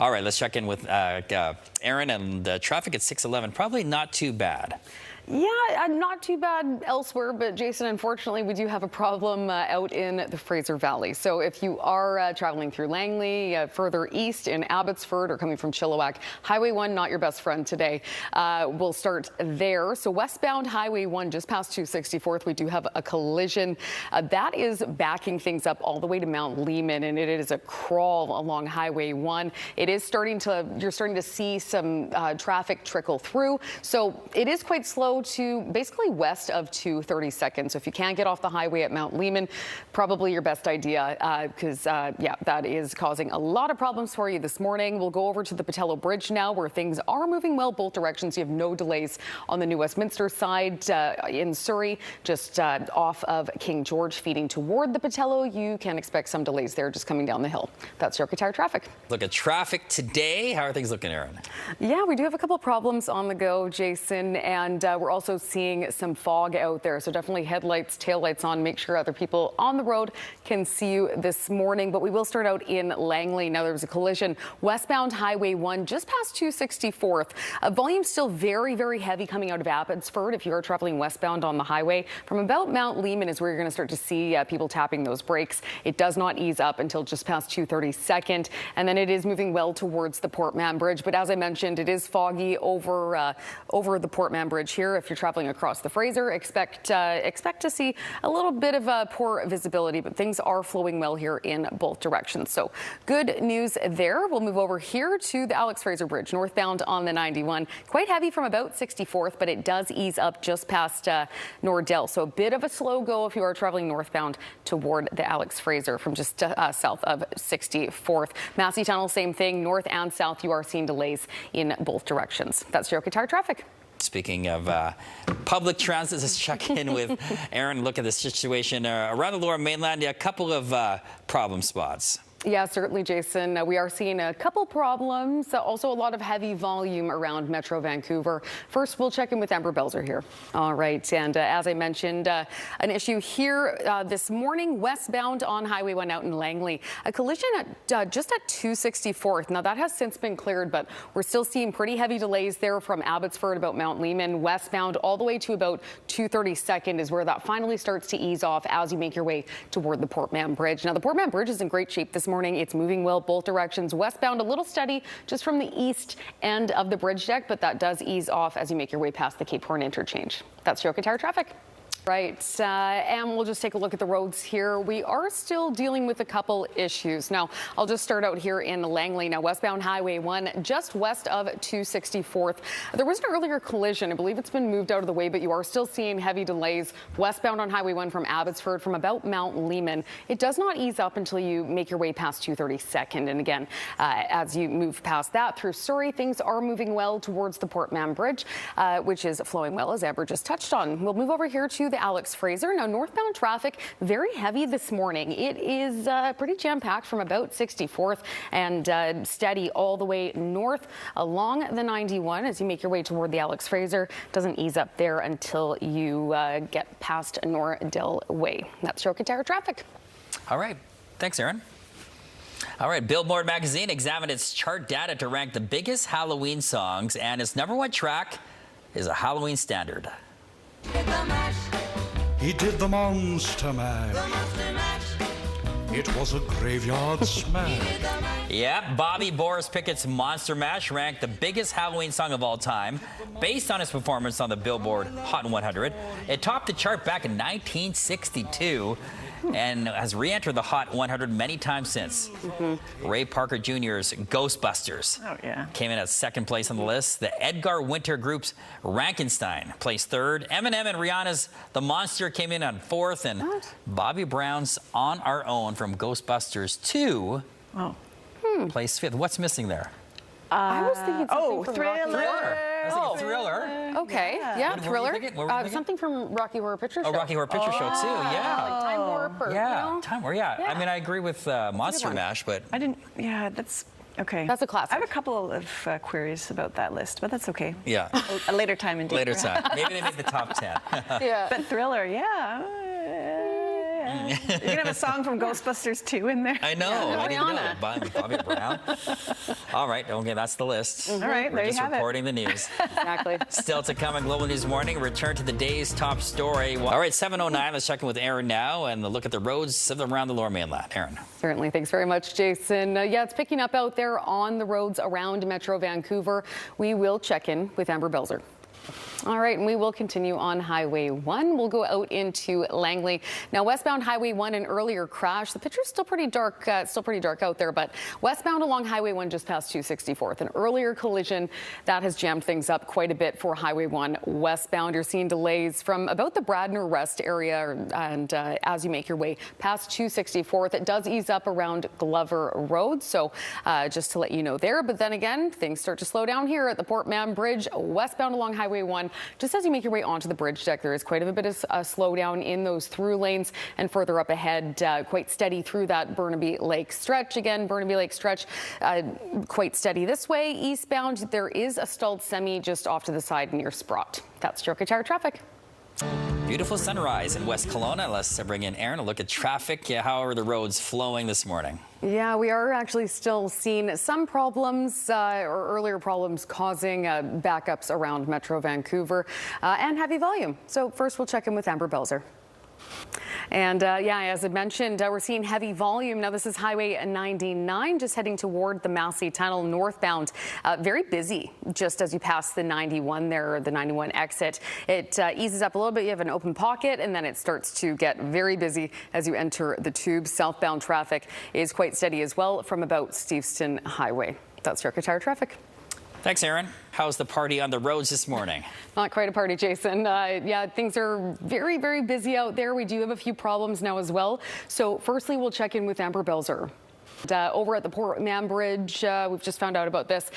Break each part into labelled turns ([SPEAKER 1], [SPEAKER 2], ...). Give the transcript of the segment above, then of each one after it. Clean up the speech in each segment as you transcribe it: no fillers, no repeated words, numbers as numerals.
[SPEAKER 1] All right, let's check in with Erin, and traffic at 611. Probably not too bad.
[SPEAKER 2] Yeah, not too bad elsewhere, but Jason, unfortunately, we do have a problem out in the Fraser Valley. So if you are traveling through Langley, further east in Abbotsford, or coming from Chilliwack, Highway 1, not your best friend today. We'll start there. So westbound Highway 1, just past 264th, we do have a collision. That is backing things up all the way to Mount Lehman, and it is a crawl along Highway 1. You're starting to see some traffic trickle through. So it is quite slow to basically west of 232nd. So if you can't get off the highway at Mount Lehman, probably your best idea, because yeah, that is causing a lot of problems for you this morning. We'll go over to the Patello Bridge now, where things are moving well both directions. You have no delays on the New Westminster side in Surrey, just off of King George feeding toward the Patello. You can expect some delays there just coming down the hill. That's your Tire traffic.
[SPEAKER 1] Look at traffic today. How are things looking, Erin?
[SPEAKER 2] Yeah, we do have a couple problems on the go, Jason, and we're also seeing some fog out there. So definitely headlights, taillights on. Make sure other people on the road can see you this morning. But we will start out in Langley. Now, there was a collision westbound Highway 1 just past 264th. Volume still very, very heavy coming out of Abbotsford. If you are traveling westbound on the highway, from about Mount Lehman is where you're going to start to see people tapping those brakes. It does not ease up until just past 232nd. And then it is moving well towards the Port Mann Bridge. But as I mentioned, it is foggy over the Port Mann Bridge here. If you're traveling across the Fraser, expect to see a little bit of poor visibility, but things are flowing well here in both directions. So good news there. We'll move over here to the Alex Fraser Bridge, northbound on the 91. Quite heavy from about 64th, but it does ease up just past Nordell. So a bit of a slow go if you are traveling northbound toward the Alex Fraser from just south of 64th. Massey Tunnel, same thing, north and south. You are seeing delays in both directions. That's your Tire traffic.
[SPEAKER 1] Speaking of public transit, let's check in with Erin. Look at the situation around the Lower Mainland. A couple of problem spots.
[SPEAKER 2] Yeah, certainly, Jason. We are seeing a couple problems. Also, a lot of heavy volume around Metro Vancouver. First, we'll check in with Amber Belzer here. All right. And as I mentioned, an issue here this morning, westbound on Highway 1 out in Langley. A collision at just at 264th. Now, that has since been cleared, but we're still seeing pretty heavy delays there from Abbotsford, about Mount Lehman, westbound all the way to about 232nd is where that finally starts to ease off as you make your way toward the Port Mann Bridge. Now, the Port Mann Bridge is in great shape this morning. It's moving well both directions. Westbound a little steady just from the east end of the bridge deck, but that does ease off as you make your way past the Cape Horn interchange. That's your Tire traffic. Right, and we'll just take a look at the roads here. We are still dealing with a couple issues. Now, I'll just start out here in Langley. Now, westbound Highway 1, just west of 264th. There was an earlier collision. I believe it's been moved out of the way, but you are still seeing heavy delays westbound on Highway 1 from Abbotsford from about Mount Lehman. It does not ease up until you make your way past 232nd. And again, as you move past that through Surrey, things are moving well towards the Port Mann Bridge, which is flowing well, as Amber just touched on. We'll move over here to the Alex Fraser. Now, northbound traffic very heavy this morning. It is pretty jam-packed from about 64th and steady all the way north along the 91 as you make your way toward the Alex Fraser. Doesn't ease up there until you get past Nordell Way. That's your Tire traffic.
[SPEAKER 1] All right. Thanks, Erin. All right, Billboard magazine examined its chart data to rank the biggest Halloween songs, and its #1 track is a Halloween standard.
[SPEAKER 3] He did the monster mash. It was a graveyard smash.
[SPEAKER 1] Yeah, Bobby Boris Pickett's Monster Mash ranked the biggest Halloween song of all time based on his performance on the Billboard Hot 100. It topped the chart back in 1962 and has re-entered the Hot 100 many times since. Ray Parker Jr.'s Ghostbusters came in at second place on the list. The Edgar Winter Group's Rankenstein placed third. Eminem and Rihanna's The Monster came in on fourth. And Bobby Brown's On Our Own from Ghostbusters 2 placed fifth. What's missing there?
[SPEAKER 2] I was thinking something from
[SPEAKER 1] Thriller. I was thinking Thriller.
[SPEAKER 2] Okay, yeah, Thriller.
[SPEAKER 1] Something
[SPEAKER 2] from Rocky Horror Picture Show.
[SPEAKER 1] Oh, Rocky Horror Picture Show too. Yeah.
[SPEAKER 2] Like Time Warp. Or,
[SPEAKER 1] Time Warp. Yeah. I mean, I agree with Monster Mash, but
[SPEAKER 4] I didn't. Yeah, that's okay.
[SPEAKER 2] That's a classic.
[SPEAKER 4] I have a couple of queries about that list, but that's okay.
[SPEAKER 1] Yeah.
[SPEAKER 4] A later time indeed.
[SPEAKER 1] Later time. Maybe they make the top 10.
[SPEAKER 2] Yeah.
[SPEAKER 4] But Thriller, yeah. You're going to have a song from Ghostbusters 2 in there.
[SPEAKER 1] I know.
[SPEAKER 2] Yeah,
[SPEAKER 1] I need to know.
[SPEAKER 2] Rihanna.
[SPEAKER 1] Bobby Brown. All right. Okay, that's the list.
[SPEAKER 4] All right,
[SPEAKER 1] We're
[SPEAKER 4] there you
[SPEAKER 1] just
[SPEAKER 4] have it.
[SPEAKER 1] reporting the news.
[SPEAKER 2] Exactly.
[SPEAKER 1] Still to come on Global News Morning. Return to the day's top story. All right, 7:09. Let's check in with Erin now and look at the roads around the Lower Mainland. Erin.
[SPEAKER 2] Certainly. Thanks very much, Jason. Yeah, it's picking up out there on the roads around Metro Vancouver. We will check in with Amber Belzer. All right, and we will continue on Highway 1. We'll go out into Langley. Now, westbound Highway 1, an earlier crash. The picture's still pretty dark. Out there, but westbound along Highway 1 just past 264th. An earlier collision that has jammed things up quite a bit for Highway 1 westbound. You're seeing delays from about the Bradner Rest area, and as you make your way past 264th, it does ease up around Glover Road. So just to let you know there. But then again, things start to slow down here at the Port Mann Bridge, westbound along Highway 1. Just as you make your way onto the bridge deck, there is quite a bit of slowdown in those through lanes, and further up ahead, quite steady through that Burnaby Lake stretch. Again, Burnaby Lake stretch quite steady this way. Eastbound, there is a stalled semi just off to the side near Sprott. That's your Qatar traffic.
[SPEAKER 1] Beautiful sunrise in West Kelowna. Let's bring in Erin. A look at traffic. Yeah, how are the roads flowing this morning?
[SPEAKER 2] Yeah, we are actually still seeing some problems or earlier problems causing backups around Metro Vancouver and heavy volume. So first we'll check in with Amber Belzer. And yeah, as I mentioned, we're seeing heavy volume. Now, this is Highway 99, just heading toward the Massey Tunnel northbound. Very busy just as you pass the 91 there, or the 91 exit. It eases up a little bit. You have an open pocket, and then it starts to get very busy as you enter the tube. Southbound traffic is quite steady as well from about Steveston Highway. That's your Qatar traffic.
[SPEAKER 1] Thanks, Erin. How's the party on the roads this morning?
[SPEAKER 2] Not quite a party, Jason. Yeah, things are very, very busy out there. We do have a few problems now as well. So firstly, we'll check in with Amber Belzer. Over at the Port Mann Bridge, we've just found out about this.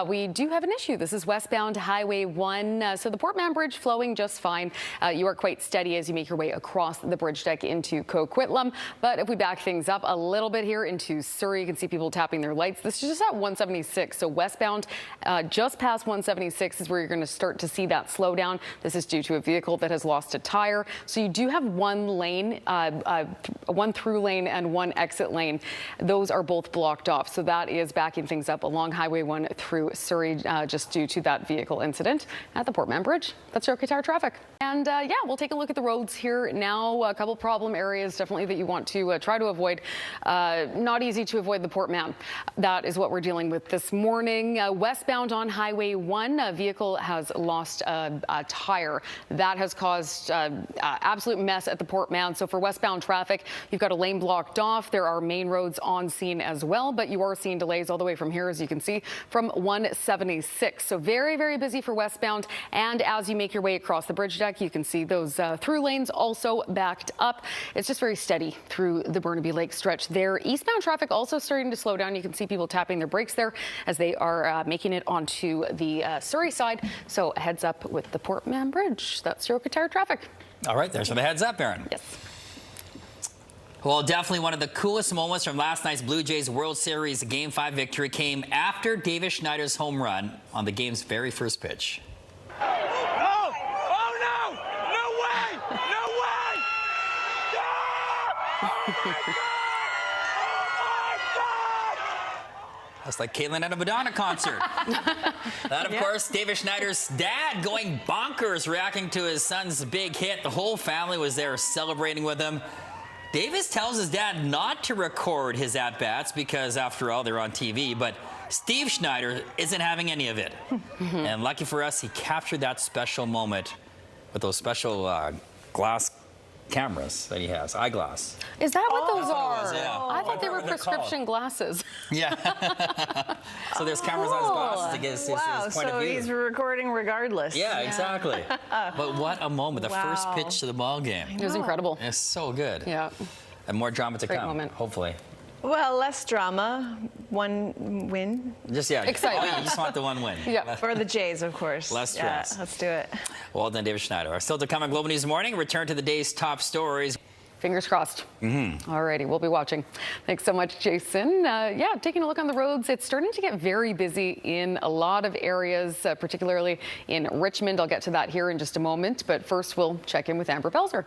[SPEAKER 2] We do have an issue. This is westbound Highway 1. So the Port Mann Bridge flowing just fine. You are quite steady as you make your way across the bridge deck into Coquitlam. But if we back things up a little bit here into Surrey, you can see people tapping their lights. This is just at 176. So westbound, just past 176 is where you're going to start to see that slowdown. This is due to a vehicle that has lost a tire. So you do have one lane, one through lane and one exit lane. Those are both blocked off. So that is backing things up along Highway 1 through Surrey just due to that vehicle incident at the Port Mann Bridge. That's your Qatar traffic. And yeah, we'll take a look at the roads here now. A couple problem areas definitely that you want to try to avoid. Not easy to avoid the Port Mann. That is what we're dealing with this morning. Westbound on Highway 1, a vehicle has lost a tire. That has caused absolute mess at the Port Mann. So for westbound traffic, you've got a lane blocked off. There are main roads on scene as well, but you are seeing delays all the way from here, as you can see, from 176. So very, very busy for westbound. And as you make your way across the bridge deck, you can see those through lanes also backed up. It's just very steady through the Burnaby Lake stretch there. Eastbound traffic also starting to slow down. You can see people tapping their brakes there as they are making it onto the Surrey side. So heads up with the Port Mann Bridge. That's your Qatar traffic.
[SPEAKER 1] All right, there's the heads up, Erin.
[SPEAKER 2] Yes.
[SPEAKER 1] Well, definitely one of the coolest moments from last night's Blue Jays World Series Game 5 victory came after Davis Schneider's home run on the game's very first pitch.
[SPEAKER 5] Oh! Oh, no! No way! No way! Oh, my God! Oh, my God!
[SPEAKER 1] That's like Katelin at a Madonna concert. That, of course, Davis Schneider's dad going bonkers, reacting to his son's big hit. The whole family was there celebrating with him. Davis tells his dad not to record his at-bats because, after all, they're on TV, but Steve Schneider isn't having any of it. And lucky for us, he captured that special moment with those special glass cameras that he has, eyeglass.
[SPEAKER 2] Is that what those
[SPEAKER 1] That's what it
[SPEAKER 2] are?
[SPEAKER 1] was, yeah.
[SPEAKER 2] I thought they were
[SPEAKER 1] What they're
[SPEAKER 2] prescription glasses.
[SPEAKER 1] Yeah. So there's cameras on his glasses to get his point
[SPEAKER 4] so
[SPEAKER 1] of view.
[SPEAKER 4] he's recording regardless.
[SPEAKER 1] Yeah, exactly. But what a moment. The first pitch to the ball game.
[SPEAKER 2] It was incredible.
[SPEAKER 1] It's so good.
[SPEAKER 2] Yeah.
[SPEAKER 1] And more drama to
[SPEAKER 2] Great
[SPEAKER 1] come,
[SPEAKER 2] moment.
[SPEAKER 1] hopefully.
[SPEAKER 4] Well, less drama, one win.
[SPEAKER 1] Just, yeah.
[SPEAKER 2] Excitement.
[SPEAKER 1] Oh, you just want the one win.
[SPEAKER 2] Yeah.
[SPEAKER 4] For the Jays, of course.
[SPEAKER 1] Less stress.
[SPEAKER 4] Yeah, let's do it.
[SPEAKER 1] Well done, David Schneider. Still to come on Global News Morning, return to the day's top stories.
[SPEAKER 2] Fingers crossed. All righty, we'll be watching. Thanks so much, Jason. Yeah, taking a look on the roads, it's starting to get very busy in a lot of areas, particularly in Richmond. I'll get to that here in just a moment, but first we'll check in with Amber Belzer.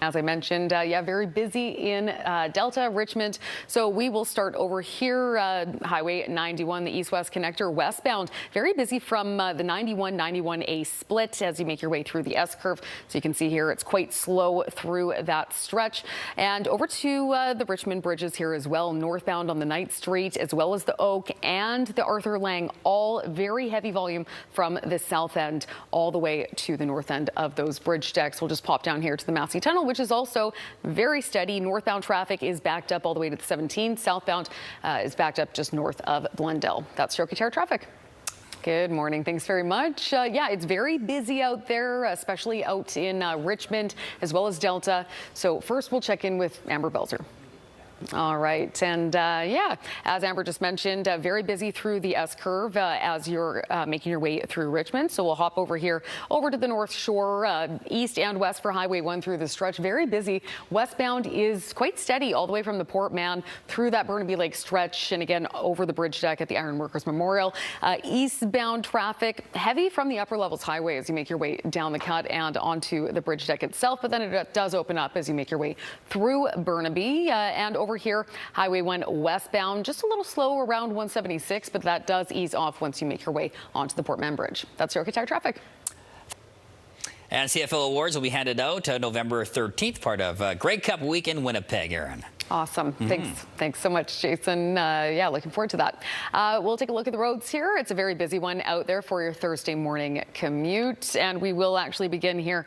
[SPEAKER 2] As I mentioned, yeah, very busy in Delta, Richmond. So we will start over here, Highway 91, the east-west connector westbound. Very busy from the 91-91A split as you make your way through the S-curve. So you can see here it's quite slow through that stretch. And over to the Richmond bridges here as well, northbound on the Knight Street, as well as the Oak and the Arthur Lang, all very heavy volume from the south end all the way to the north end of those bridge decks. We'll just pop down here to the Massey Tunnel, which is also very steady. Northbound traffic is backed up all the way to the 17. Southbound is backed up just north of Blundell. That's your Qatar traffic. Good morning. Thanks very much. Yeah, it's very busy out there, especially out in Richmond as well as Delta. So first we'll check in with Amber Belzer. All right. And yeah, as Amber just mentioned, very busy through the S-curve as you're making your way through Richmond. So we'll hop over here over to the North Shore, east and west for Highway 1 through the stretch. Very busy. Westbound is quite steady all the way from the Port Mann through that Burnaby Lake stretch and again over the bridge deck at the Iron Workers Memorial. Eastbound traffic heavy from the upper levels highway as you make your way down the cut and onto the bridge deck itself. But then it does open up as you make your way through Burnaby and over here, Highway 1 westbound, just a little slow around 176, but that does ease off once you make your way onto the Port Mann Bridge. That's your Qatar traffic.
[SPEAKER 1] And CFL Awards will be handed out November 13th, part of Grey Cup weekend Winnipeg, Erin.
[SPEAKER 2] Awesome. Thanks so much, Jason. Yeah, looking forward to that. We'll take a look at the roads here. It's a very busy one out there for your Thursday morning commute. And we will actually begin here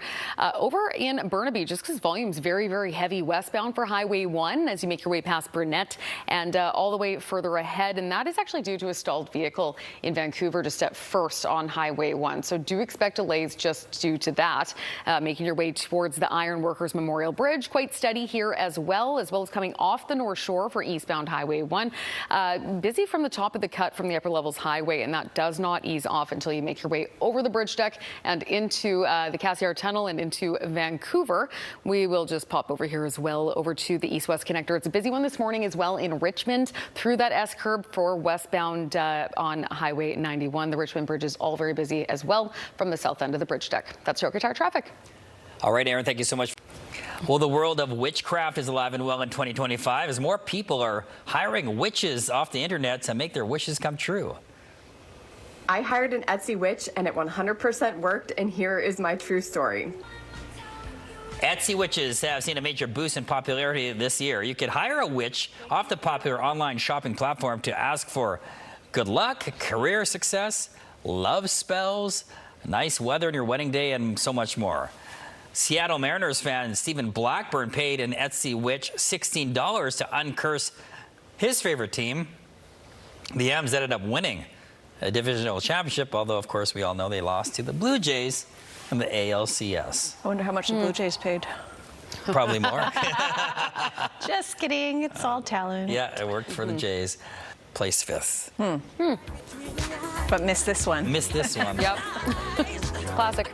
[SPEAKER 2] over in Burnaby, just because volume's very, very heavy westbound for Highway 1 as you make your way past Burnett and all the way further ahead. And that is actually due to a stalled vehicle in Vancouver just at first on Highway 1. So do expect delays just due to that. Making your way towards the Iron Workers Memorial Bridge, quite steady here as well as coming off the North Shore for eastbound Highway 1. Busy from the top of the cut from the upper levels highway, and that does not ease off until you make your way over the bridge deck and into the Cassiar Tunnel and into Vancouver. We will just pop over here as well over to the east-west connector. It's a busy one this morning as well in Richmond through that S-curve for westbound on Highway 91. The Richmond bridge is all very busy as well from the south end of the bridge deck. That's your Qatar traffic.
[SPEAKER 1] All right, Erin, thank you so much. Well, the world of witchcraft is alive and well in 2025 as more people are hiring witches off the internet to make their wishes come true.
[SPEAKER 6] I hired an Etsy witch and it 100% worked, and here is my true story.
[SPEAKER 1] Etsy witches have seen a major boost in popularity this year. You could hire a witch off the popular online shopping platform to ask for good luck, career success, love spells, nice weather on your wedding day, and so much more. Seattle Mariners fan Stephen Blackburn paid an Etsy witch $16 to uncurse his favorite team. The M's ended up winning a divisional championship, although, of course, we all know they lost to the Blue Jays in the ALCS.
[SPEAKER 4] I wonder how much the Blue Jays paid.
[SPEAKER 1] Probably more.
[SPEAKER 4] Just kidding. It's all talent.
[SPEAKER 1] Yeah, it worked for the Jays. Placed fifth.
[SPEAKER 4] But missed this one.
[SPEAKER 1] Missed this one.
[SPEAKER 2] Yep. Classic.